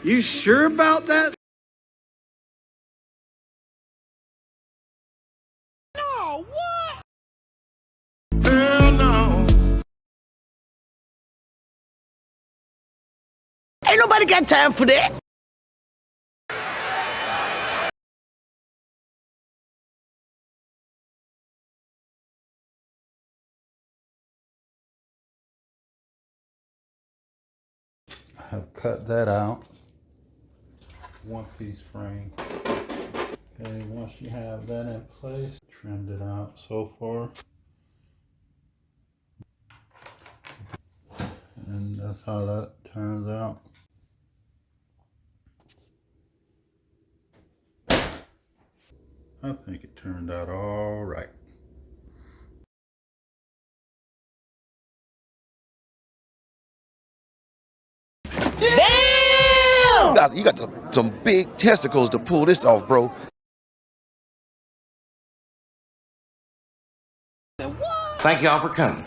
You sure about that? No, what? Hell no. Ain't nobody got time for that. I've cut that out. One piece frame. Okay, once you have that in place, trimmed it out so far. And that's how that turns out. I think it turned out all right. Damn! You got some big testicles to pull this off, bro. What? Thank y'all for coming.